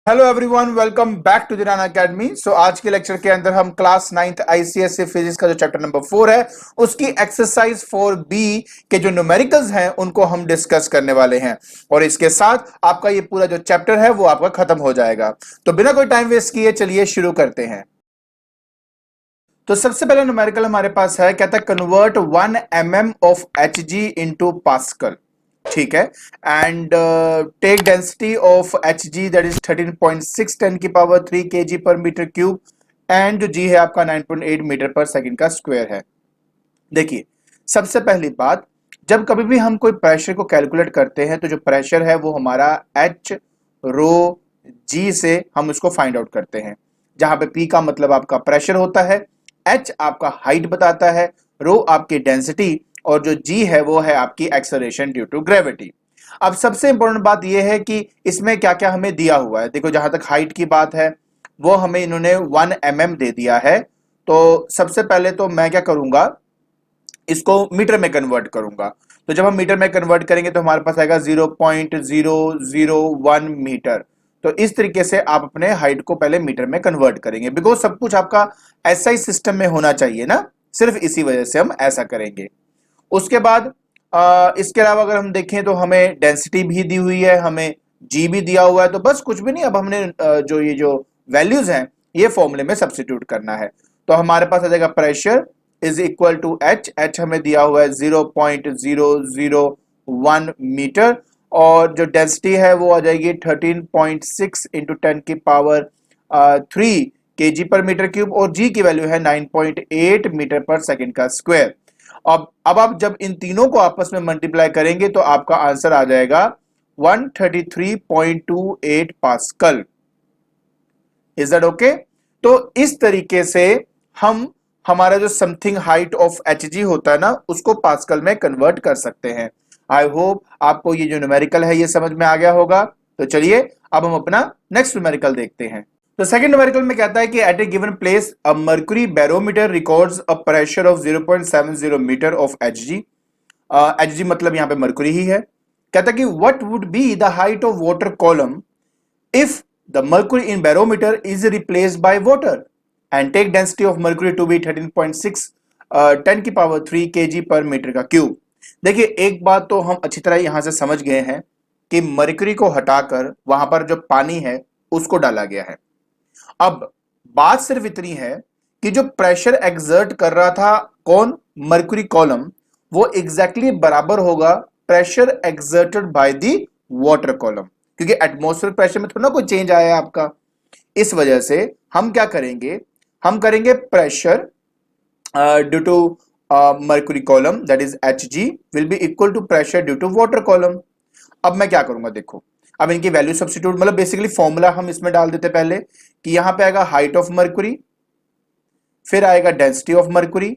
Hello everyone, welcome back to the Run Academy. So आज के lecture के अंदर हम क्लास 9th आईसीएसई फिजिक्स का जो चैप्टर नंबर 4 है उसकी एक्सरसाइज 4B के जो न्यूमेरिकल्स हैं उनको हम डिस्कस करने वाले हैं और इसके साथ आपका ये पूरा जो चैप्टर है वो आपका खत्म हो जाएगा। तो बिना कोई टाइम वेस्ट किए चलिए शुरू करते हैं। तो सबसे पहला न्यूमेरिकल हमारे पास है, कहता है convert 1 mm of Hg into pascal. ठीक है, and take density of Hg that is 13.6 10 की पावर 3 kg पर मीटर क्यूब एंड जो g है आपका 9.8 मीटर पर सेकंड का स्क्वायर है। देखिए, सबसे पहली बात, जब कभी भी हम कोई प्रेशर को कैलकुलेट करते हैं तो जो प्रेशर है वो हमारा H रो G से हम उसको फाइंड आउट करते हैं, जहां पे P का मतलब आपका प्रेशर होता है, H आपका हाइट बताता है, रो आपकी डेंसिटी और जो G है वो है आपकी एक्सेलरेशन ड्यू टू ग्रेविटी। अब सबसे इंपॉर्टेंट बात यह है कि इसमें क्या क्या हमें दिया हुआ है। देखो, जहां तक हाइट की बात है वो हमें इन्होंने 1 mm दे दिया है। तो सबसे पहले तो मैं क्या करूंगा, इसको मीटर में कन्वर्ट करूंगा। तो जब हम मीटर में कन्वर्ट करेंगे तो हमारे पास आएगा 0.001 मीटर। तो इस तरीके से आप अपने हाइट को पहले मीटर में कन्वर्ट करेंगे, बिकॉज सब कुछ आपका एसआई सिस्टम में होना चाहिए ना, सिर्फ इसी वजह से हम ऐसा करेंगे। उसके बाद इसके अलावा अगर हम देखें तो हमें डेंसिटी भी दी हुई है, हमें जी भी दिया हुआ है। तो बस कुछ भी नहीं, अब हमने जो वैल्यूज हैं ये फॉर्मूले में सब्स्टिट्यूट करना है। तो हमारे पास आ जाएगा pressure is equal to h हमें दिया हुआ है 0.001 मीटर और जो डेंसिटी है वो आ जाएगी 13.6 इंटू 10 की पावर 3 kg पर मीटर क्यूब और जी की वैल्यू है 9.8 मीटर पर सेकंड का स्क्वायर। अब आप जब इन तीनों को आपस में मल्टीप्लाई करेंगे तो आपका आंसर आ जाएगा 133.28 पास्कल। Is that okay? तो इस तरीके से हम हमारा जो समथिंग हाइट ऑफ Hg होता है ना उसको पास्कल में कन्वर्ट कर सकते हैं। आई होप आपको ये जो न्यूमेरिकल है ये समझ में आ गया होगा। तो चलिए अब हम अपना नेक्स्ट न्यूमेरिकल देखते हैं। तो सेकंड न्यूमेरिकल में कहता है कि at a given place a mercury barometer records a pressure of 0.70 metre of Hg। Hg मतलब यहां पे मर्क्यूरी ही है। कहता है कि what would be the height of water column if the mercury in barometer is replaced by water and take density of mercury to be 13.6 10 की power 3 kg पर metre का क्यूब। देखिए, एक बात तो हम अच्छी तरह यहां से समझ गए हैं कि मर्क्यूरी को हटाकर वहां पर जो पानी है उसको डाला गया है। अब बात सिर्फ इतनी है कि जो प्रेशर एक्सर्ट कर रहा था कौन, मर्क्यूरी कॉलम, वो एग्जैक्टली बराबर होगा pressure exerted by the water column, क्योंकि एटमॉस्फेरिक प्रेशर में थोड़ा ना कोई चेंज आया है आपका। इस वजह से हम क्या करेंगे, हम करेंगे pressure due to mercury column that is Hg will be equal to pressure due to water column. अब मैं क्या करूंगा, देखो, अब इनकी वैल्यू सब्स्टिट्यूट, मतलब बेसिकली फॉर्मूला हम इसमें डाल देते पहले कि यहां पे आएगा हाइट ऑफ मर्क्यूरी, फिर आएगा डेंसिटी ऑफ मर्क्यूरी,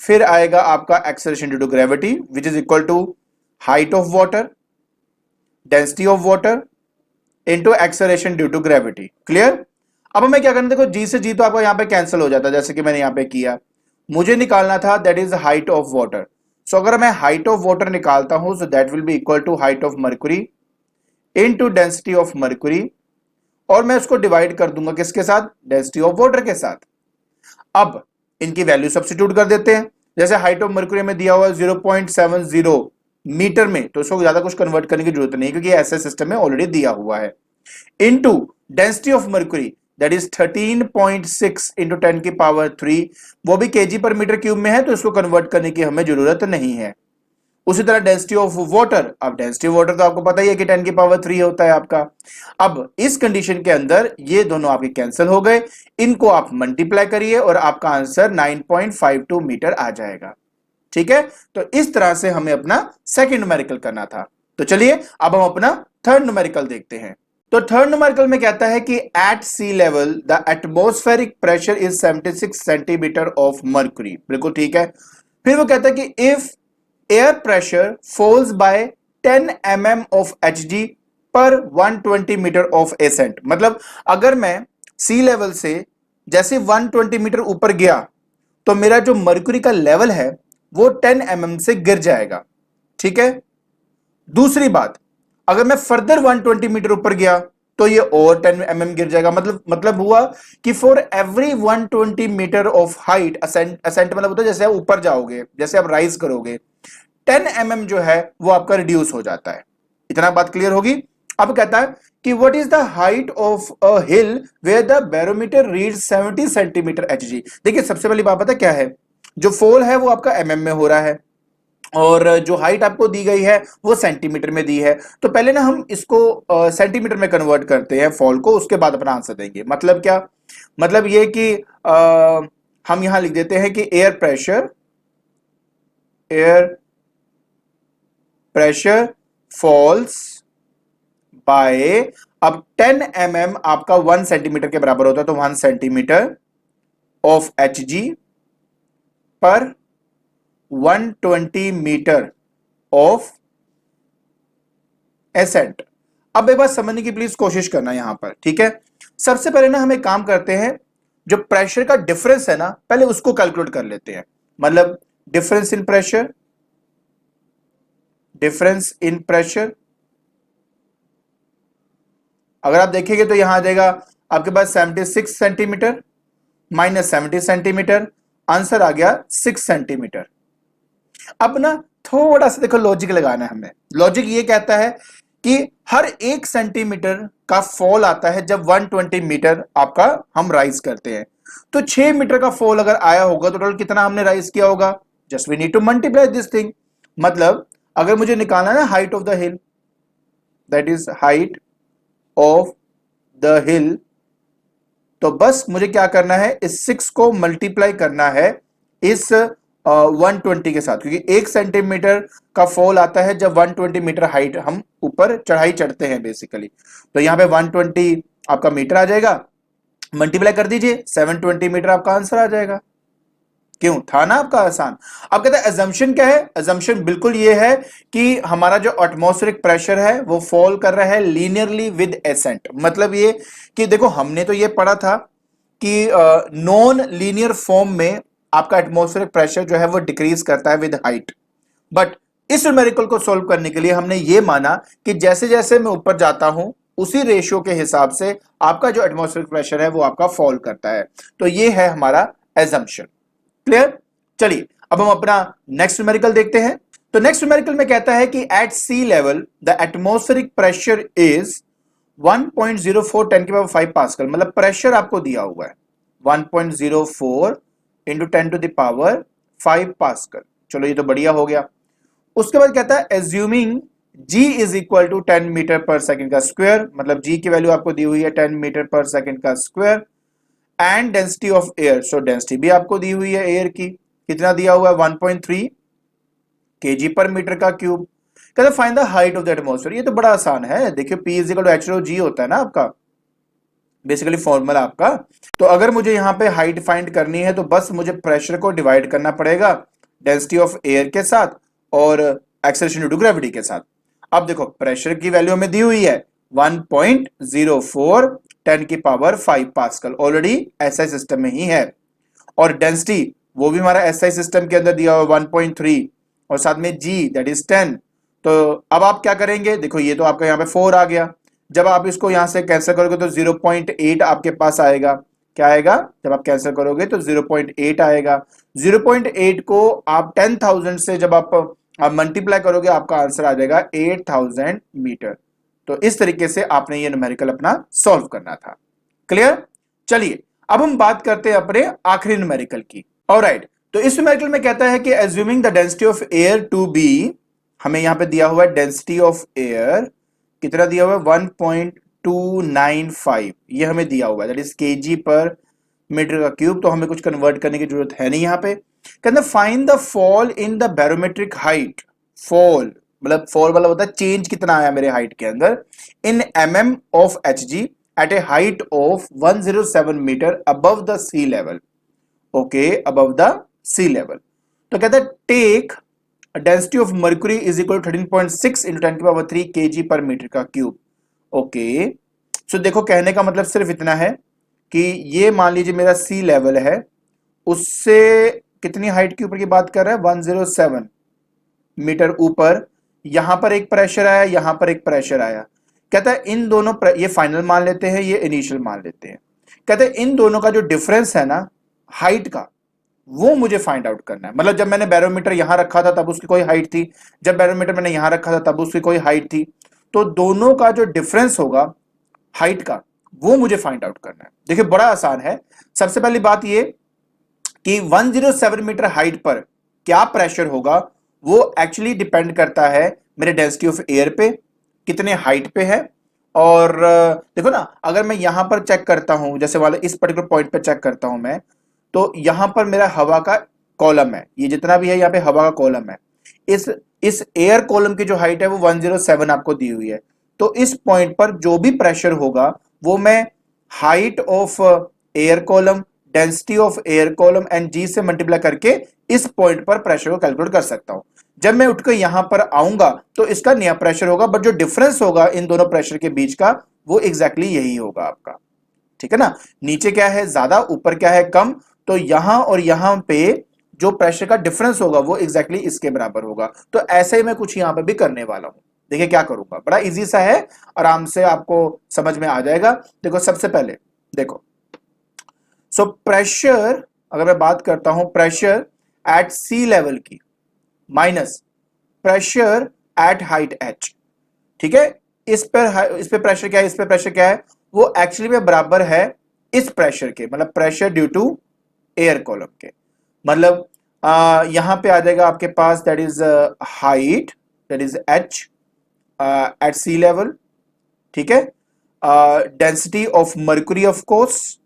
फिर आएगा आपका acceleration due to gravity which is equal to height of water, density of water into acceleration due to gravity. Clear? अब हमें क्या करना है, देखो जी से जी तो आपका यहां पे कैंसिल हो जाता है, जैसे कि मैंने यहां पे किया। मुझे निकालना था that is height of water. So अगर मैं हाइट ऑफ वाटर निकालता हूं so that will be equal to height of mercury into density of mercury और मैं उसको डिवाइड कर दूंगा किसके साथ, डेंसिटी ऑफ वाटर के साथ। अब इनकी वैल्यू सब्स्टिट्यूट कर देते हैं। जैसे हाइट ऑफ मर्क्यूरी में दिया हुआ है 0.70 मीटर में, तो इसको ज्यादा कुछ कन्वर्ट करने की जरूरत नहीं क्योंकि ऐसे सिस्टम में ऑलरेडी दिया हुआ है। Into density of mercury that is 13.6 into 10 की पावर 3, वो भी केजी पर मीटर क्यूब में है तो इसको कन्वर्ट करने की हमें जरूरत नहीं है। उसी तरह डेंसिटी ऑफ वाटर, अब डेंसिटी ऑफ वाटर तो आपको पता ही है कि 10 की पावर 3 होता है आपका। अब इस कंडीशन के अंदर ये दोनों आपके कैंसिल हो गए, इनको आप मल्टीप्लाई करिए और आपका आंसर 9.52 मीटर आ जाएगा। ठीक है, तो इस तरह से हमें अपना सेकंड न्यूमेरिकल करना था। तो चलिए अब हम अपना थर्ड न्यूमेरिकल देखते हैं। तो थर्ड न्यूमेरिकल में कहता है कि at sea level the atmospheric pressure is 76 centimetre of mercury. बिल्कुल ठीक है। फिर वो कहता है कि if air pressure falls by 10 mm of Hg पर 120 मीटर ऑफ एसेंट, मतलब अगर मैं सी लेवल से जैसे 120 मीटर ऊपर गया तो मेरा जो मर्क्यूरी का लेवल है वो 10 mm से गिर जाएगा। ठीक है। दूसरी बात, अगर मैं फर्दर 120 मीटर ऊपर गया तो ये और 10 mm गिर जाएगा। मतलब हुआ कि for every 120 metre of height, ascent मतलब होता है जैसे आप ऊपर जाओगे, जैसे आप राइज करोगे, 10 mm जो है वो आपका रिड्यूस हो जाता है। इतना बात क्लियर होगी। अब कहता है कि what is the height of a hill where the barometer reads 70 centimetre HG. देखिए सबसे पहली बात पता क्या है, जो फॉल है वो आपका mm में हो रहा है और जो हाइट आपको दी गई है वो सेंटीमीटर में दी है। तो पहले ना हम इसको सेंटीमीटर में कन्वर्ट करते हैं फॉल को, उसके बाद अपना आंसर देंगे। मतलब क्या, मतलब ये कि हम यहां लिख देते हैं कि एयर प्रेशर फॉल्स बाय, अब 10 mm आपका 1 सेंटीमीटर के बराबर होता है, तो 1 सेंटीमीटर ऑफ एच जी पर 120 मीटर ऑफ एसेंट। अब एक बात समझने की प्लीज कोशिश करना यहां पर, ठीक है। सबसे पहले ना हम एक काम करते हैं, जो प्रेशर का डिफरेंस है ना पहले उसको कैलकुलेट कर लेते हैं। मतलब difference in pressure, difference in pressure अगर आप देखेंगे तो यहां आ जाएगा आपके पास 76 सेंटीमीटर माइनस 70 सेंटीमीटर, आंसर आ गया 6 सेंटीमीटर। अब ना थोड़ा सा देखो लॉजिक लगाना है हमें। लॉजिक ये कहता है कि हर 1 सेंटीमीटर का फॉल आता है जब 120 मीटर आपका हम राइज करते हैं। तो 6 मीटर का फॉल अगर आया होगा तो टोटल कितना हमने राइज किया होगा, just we need to multiply this thing. मतलब अगर मुझे निकालना है ना height of the hill, that is height of the hill, तो बस मुझे क्या करना है, इस 6 को मल्टीप्लाई करना है इस 120 के साथ, क्योंकि 1 सेंटीमीटर का फॉल आता है जब 120 मीटर हाइट हम ऊपर चढ़ाई चढ़ते हैं बेसिकली। तो यहां पे 120 आपका मीटर आ जाएगा, मल्टीप्लाई कर दीजिए, 720 मीटर आपका आंसर आ जाएगा। क्यों, था ना आपका आसान। अब कहते हैं अजम्पशन क्या है, अजम्पशन बिल्कुल ये है कि हमारा जो एटमॉस्फेरिक प्रेशर है वो फॉल कर रहा है लीनियरली विद एसेंट। मतलब ये कि देखो हमने तो ये पढ़ा था कि नॉन लीनियर फॉर्म में आपका एटमॉस्फेरिक प्रेशर जो है वो डिक्रीज करता है विद हाइट। बट इस न्यूमेरिकल को सॉल्व करने के लिए हमने ये माना कि जैसे जैसे मैं ऊपर जाता हूं उसी रेशियो के हिसाब से आपका जो एटमॉस्फेरिक प्रेशर है वो आपका फॉल करता है। तो ये है हमारा एजम्पशन। क्लियर। चलिए अब हम अपना नेक्स्ट न्यूमेरिकल देखते हैं। तो नेक्स्ट न्यूमेरिकल में कहता है कि at sea level the atmospheric pressure is 1.04 10 की पावर 5 पास्कल। मतलब प्रेशर आपको दिया हुआ है 1.04 into 10 to the power 5 pascal. चलो ये तो बढ़िया हो गया। उसके बाद कहता है assuming G is equal to 10 metre per second का स्क्वायर, मतलब G की वैल्यू आपको दी हुई है 10 मीटर पर सेकंड का square, and density of air, so density भी आपको दी हुई है एयर की, कितना दिया हुआ है 1.3 kg पर मीटर का क्यूब। कहते find the height of the atmosphere. ये तो बड़ा आसान है, देखियो P is equal to h rho g होता है ना आपका बेसिकली फॉर्मूला आपका। तो अगर मुझे यहां पे हाइट फाइंड करनी है तो बस मुझे प्रेशर को डिवाइड करना पड़ेगा डेंसिटी ऑफ एयर के साथ और एक्सेलरेशन ड्यू टू ग्रेविटी के साथ। अब देखो प्रेशर की वैल्यू हमें दी हुई है 1.04 10 की power 5 pascal, already SI system में ही है। और डेंसिटी वो भी हमारा एसआई सिस्टम के अंदर दिया हुआ 1.3 और साथ में जी दैट इज 10। तो अब आप क्या करेंगे, देखो ये तो आपका यहाँ पे 4 आ गया, जब आप इसको यहां से कैंसिल करोगे तो 0.8 आपके पास आएगा। क्या आएगा, जब आप कैंसिल करोगे तो 0.8 आएगा। 0.8 को आप 10,000 से जब आप मल्टीप्लाई करोगे आपका आंसर आ जाएगा 8,000 मीटर। तो इस तरीके से आपने ये न्यूमेरिकल अपना सॉल्व करना था। क्लियर। चलिए अब हम बात करते हैं अपने आखिरी न्यूमेरिकल की। ऑलराइट, तो इस न्यूमेरिकल में कहता है कि assuming the density of air to be, हमें यहां पे दिया हुआ है डेंसिटी ऑफ एयर कितना दिया हुआ है 1.295, ये हमें दिया हुआ है that is KG per metre का क्यूब। तो हमें कुछ कन्वर्ट करने की जरूरत है नहीं यहाँ पे। कहते हैं find the fall in the barometric height. Fall मतलब फॉल वाला होता है चेंज कितना आया मेरे हाइट के अंदर in mm of H G at a height of 107 metre above the sea level. Okay, above the sea level. तो कहता है take density of mercury is equal 13.6 into 10 की पावर 3 केजी पर मीटर का cube. Okay, so देखो कहने का मतलब सिर्फ इतना है कि ये मान लीजिए मेरा सी लेवल है, उससे कितनी हाइट के ऊपर की बात कर रहा है 107 मीटर ऊपर, यहां पर एक प्रेशर आया, यहां पर एक प्रेशर आया। कहता है इन दोनों ये फाइनल मान लेते हैं, ये इनिशियल मान लेते हैं। कहते हैं इन दोनों का जो डिफरेंस है ना हाइट का, वो मुझे फाइंड आउट करना है। मतलब जब मैंने बैरोमीटर यहां रखा था तब उसकी कोई हाइट थी, जब बैरोमीटर मैंने यहां रखा था तब उसकी कोई हाइट थी। तो दोनों का जो डिफरेंस होगा हाइट का, वो मुझे फाइंड आउट करना है। देखिए बड़ा आसान है। सबसे पहली बात ये कि 107 मीटर हाइट पर क्या प्रेशर होगा, वो एक्चुअली डिपेंड करता है मेरे डेंसिटी ऑफ एयर पे, कितने हाइट पे है। और देखो ना, अगर मैं यहां पर चेक करता हूं, जैसे वाले इस पर्टिकुलर पॉइंट पे चेक करता हूं मैं, तो यहां पर मेरा हवा का कॉलम है, ये जितना भी है यहाँ पे हवा का कॉलम है। इस इस एयर कॉलम की जो हाइट है वो 107 आपको दी हुई है। तो इस पॉइंट पर जो भी प्रेशर होगा वो मैं height of air column, density of air column and g से मल्टीप्लाई करके इस पॉइंट पर प्रेशर को कैलकुलेट कर सकता हूं। जब मैं उठकर यहां पर आऊंगा तो इसका नया प्रेशर होगा, बट जो डिफरेंस होगा इन दोनों प्रेशर के बीच का वो एग्जैक्टली यही होगा आपका। ठीक है ना, नीचे क्या है ज्यादा, ऊपर क्या है कम। तो यहां और यहां पे जो प्रेशर का डिफरेंस होगा वो एग्जैक्टली इसके बराबर होगा। तो ऐसे ही मैं कुछ यहां पे भी करने वाला हूं। देखिए क्या करूंगा, बड़ा इजी सा है, आराम से आपको समझ में आ जाएगा। देखो सबसे पहले देखो, सो प्रेशर, अगर मैं बात करता हूं प्रेशर एट सी लेवल की minus pressure at height h. ठीक है, इस पे प्रेशर क्या है, इस पे प्रेशर क्या है, वो एक्चुअली में बराबर है इस प्रेशर के, मतलब pressure due to air column के। मतलब यहां पे आ जाएगा आपके पास that is height, that is h at sea level. ठीक है, density of mercury of course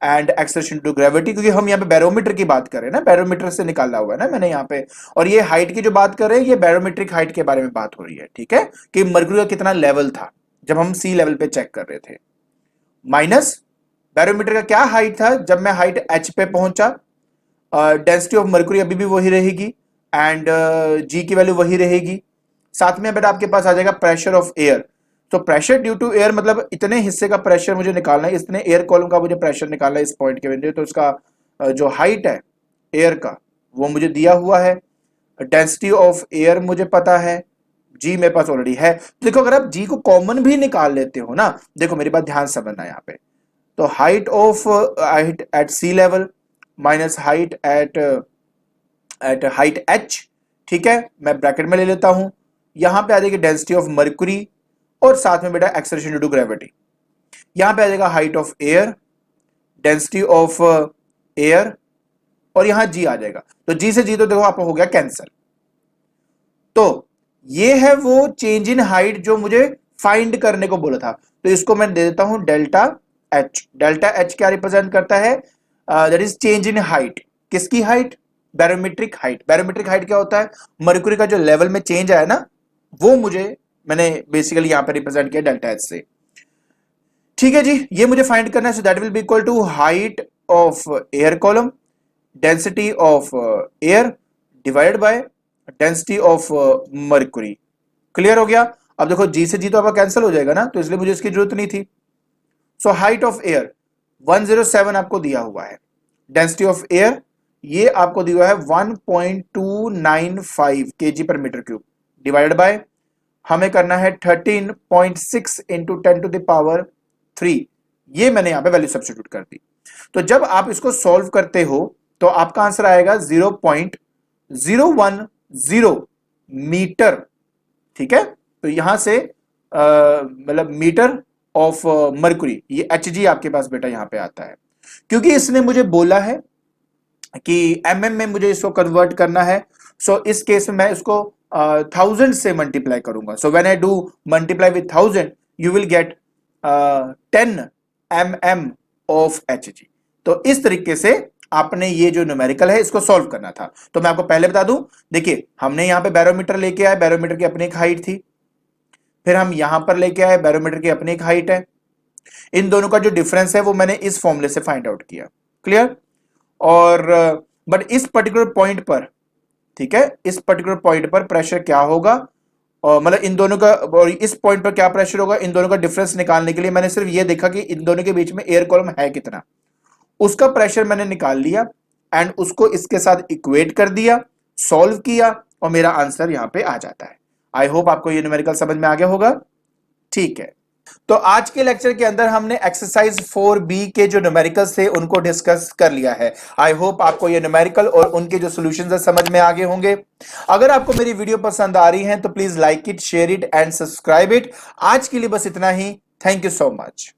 and acceleration to gravity, क्योंकि हम यहाँ पे बैरोमीटर की बात कर रहे हैं ना, बैरोमीटर से निकाला हुआ है ना मैंने यहाँ पे। और ये हाइट की जो बात कर रहे हैं ये बैरोमीट्रिक हाइट के बारे में बात हो रही है। ठीक है, कि मर्क्यूरी का कितना लेवल था जब हम सी लेवल पे चेक कर रहे थे, माइनस बैरोमीटर का क्या हाइट था जब मैं हाइट एच पे पहुंचा। डेंसिटी ऑफ मर्क्यूरी अभी भी वही रहेगी एंड जी की वैल्यू वही रहेगी। साथ में बेटा आपके पास आ जाएगा प्रेशर ऑफ एयर। तो प्रेशर ड्यू टू एयर मतलब इतने हिस्से का प्रेशर मुझे निकालना है, इतने एयर कॉलम का मुझे प्रेशर निकालना है इस पॉइंट के बिंदु। तो उसका जो हाइट है एयर का वो मुझे दिया हुआ है। डेंसिटी ऑफ एयर मुझे पता है, जी मेरे पास ऑलरेडी है। तो देखो अगर आप जी को कॉमन भी निकाल लेते हो ना, देखो मेरी बात ध्यान से समझना यहाँ पे। तो height at sea level minus height at height h. ठीक है, मैं ब्रैकेट में ले लेता हूं, यहां पे आ जाएगी डेंसिटी ऑफ मर्क्यूरी और साथ में बेटा एक्सेलरेशन ड्यू टू ग्रेविटी। यहां पे आ जाएगा height of air, density of air, और यहां जी आ जाएगा। तो जी से जी तो देखो आपको हो गया कैंसिल। तो ये है वो चेंज इन हाइट जो मुझे फाइंड करने को बोला था। तो इसको मैं दे देता हूं डेल्टा एच। डेल्टा एच क्या रिप्रेजेंट करता है, that is change in height. किसकी height, barometric height. Barometric height क्या होता है, मर्क्यूरी का जो लेवल में चेंज आया ना, वो मैंने बेसिकली यहां पर रिप्रेजेंट किया डेल्टा एच से। ठीक है जी, ये मुझे फाइंड करना है। So that will be equal to height of air column, density of air divided by density of mercury. Clear हो गया। अब देखो जी से जी तो आपका कैंसिल हो जाएगा ना, तो इसलिए मुझे इसकी जरूरत नहीं थी। सो हाइट ऑफ एयर 107 आपको दिया हुआ है, डेंसिटी ऑफ एयर ये आपको दिया हुआ है 1.295 KG per metre cube, divided by हमें करना है 13.6 इंटू 10 टू द पावर 3। ये मैंने यहां पे वैल्यू सब्स्टिट्यूट कर दी। तो जब आप इसको सॉल्व करते हो तो आपका आंसर आएगा 0.010 मीटर। ठीक है, तो यहां से मतलब मीटर ऑफ मर्क्यूरी, ये एच जी आपके पास बेटा यहां पे आता है, क्योंकि इसने मुझे बोला है कि एमएम में मुझे इसको कन्वर्ट करना है। सो इस केस में मैं इसको 1000 से मल्टीप्लाई करूंगा। So when I do multiply with 1000 you will get 10 mm of H जी। तो इस तरीके से आपने ये जो न्यूमेरिकल है इसको सॉल्व करना था। तो मैं आपको पहले बता दूं, देखिए हमने यहां पे बैरोमीटर लेके आए, बैरोमीटर की अपनी एक हाइट थी, फिर हम यहां पर लेके आए, बैरोमीटर की अपनी एक हाइट है। इन दोनों का जो डिफरेंस है वो मैंने इस फॉर्मूले से फाइंड आउट किया। क्लियर। और बट इस पर्टिकुलर पॉइंट पर, ठीक है, इस पर्टिकुलर पॉइंट पर प्रेशर क्या होगा, और मतलब इन दोनों का, और इस पॉइंट पर क्या प्रेशर होगा, इन दोनों का डिफरेंस निकालने के लिए मैंने सिर्फ ये देखा कि इन दोनों के बीच में एयर कॉलम है कितना, उसका प्रेशर मैंने निकाल लिया एंड उसको इसके साथ इक्वेट कर दिया, सॉल्व किया, और मेरा आंसर यहां पे आ जाता है। आई होप आपको ये न्यूमेरिकल समझ में आ गया होगा। ठीक है, तो आज के लेक्चर के अंदर हमने एक्सरसाइज 4B के जो न्यूमेरिकल्स थे उनको डिस्कस कर लिया है। आई होप आपको ये न्यूमेरिकल और उनके जो सॉल्यूशंस है समझ में आ गए होंगे। अगर आपको मेरी वीडियो पसंद आ रही है तो please like it, share it and subscribe it. आज के लिए बस इतना ही। Thank you so much.